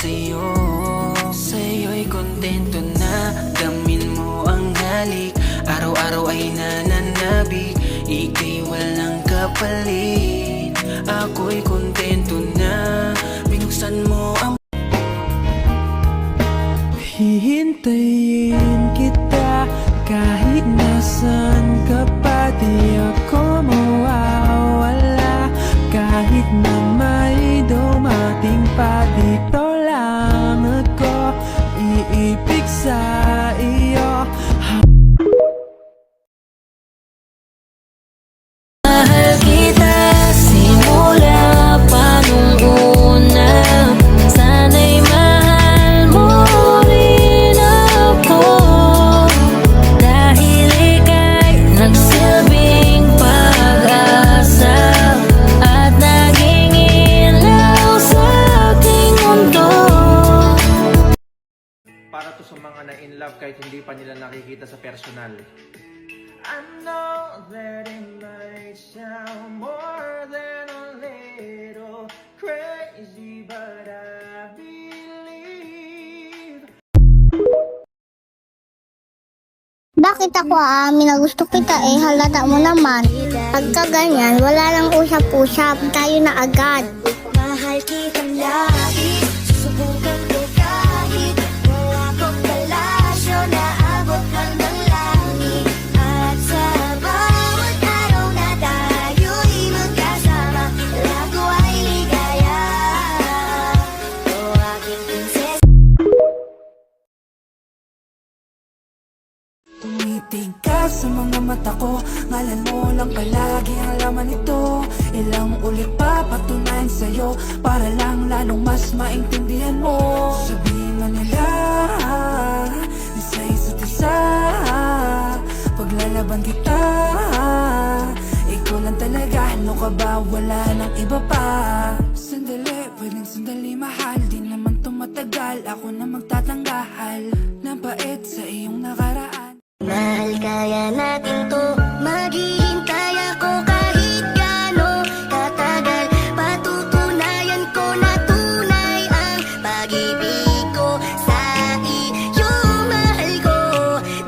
sa'yo. Sa'yo'y kontento na, damin mo ang halik. Araw-araw ay nananabik, ika'y walang kapalit. Ako'y kontento na, binuksan mo ang hihintayin kita kahit nasan ka pa, di ako mawawala. Kahit na may dumating pa, dito lang ako iibig sa iyo. Mahal kita simula pa nung una, sana'y mahal mo rin ako. Dahil ika'y nagsilbing pag-asa at naging ilaw sa aking mundo. Para to sa mga na-in love kahit hindi pa nila nakikita sa personal. I know that it might sound more than a little crazy, but I believe. Bakit ako aamin na gusto kita halata mo naman. Pagka ganyan, wala nang usap-usap, tayo na agad. Mahal kitang lagi, susubukan ko kahit wala kong palasyo na abot lang ng langit. At sa bawat araw na tayo'y magkasama, lahat ko ay ligaya. O aking prinsesa. tumitig ka sa mga mata ko, ngalan mo lang palagi ang laman nito. Ilang ulit pa patunayan sa'yo, para lang lalong mas maintindihan mo. Sabihin mo nila, di sa isa't isa, paglalaban kita, ikaw lang talaga, ano ka ba, wala nang iba pa. Sandali, pwedeng sandali mahal, di naman tumatagal, ako na magtatanggahal ng bait sa iyong nakaraan. Mahal, kaya natin to, maghihintay ako kahit gaano katagal. Patutunayan ko na tunay ang pag-ibig ko sa iyo. Mahal ko,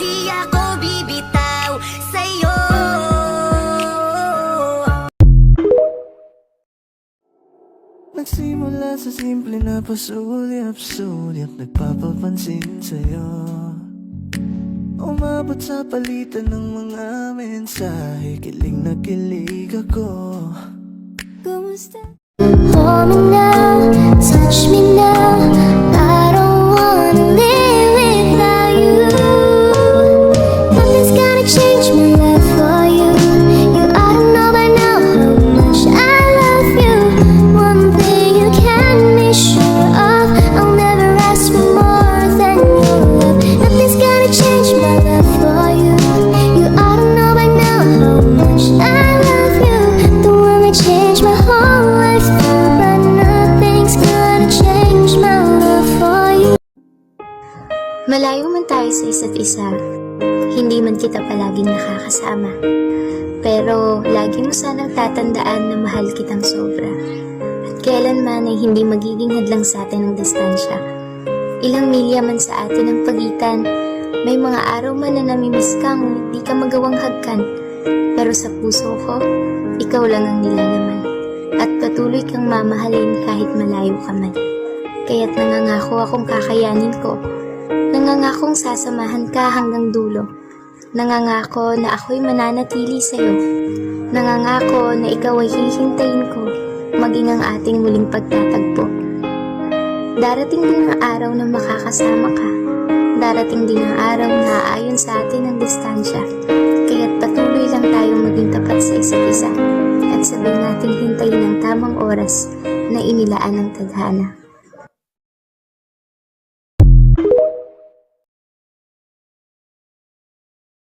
di ako bibitaw sa'yo. Nagsimula sa simple na pasulyap-sulyap, nagpapapansin sa'yo. Umabot sa palitan ng mga mensahe, kilig na kilig ako. Kumusta? Hold me now, touch me now, I don't wanna live without you. Nothing's gonna change my love for you. You ought to know by now how much I love you. One thing you can be sure of, I'll never ask for more than your love. Nothing's gonna change my love for you. You ought to know by now how much I love you. The one that changed my whole life through, but nothing's gonna change my love for you. Malayo man tayo sa isa't isa, hindi man kita palaging nakakasama, pero lagi mo sanang tatandaan na mahal kitang sobra. At kailanman ay hindi magiging hadlang sa atin ang distansya. Ilang milya man sa atin ang pagitan, may mga araw man na namimiss kang hindi ka magawang hagkan, pero sa puso ko, ikaw lang ang nilalaman. At patuloy kang mamahalin kahit malayo ka man. Kaya't nangangako akong kakayanin ko, nangangakong sasamahan ka hanggang dulo, nangangako na ako'y mananatili sa'yo, nangangako na ikaw ay hihintayin ko, maging ang ating muling pagtatagpo. Darating din ang araw na makakasama ka, darating din ang araw na aayon sa atin ang distansya, kaya't patuloy lang tayo maging tapat sa isa't isa, at sabay nating hintayin ang tamang oras na inilaan ng tadhana.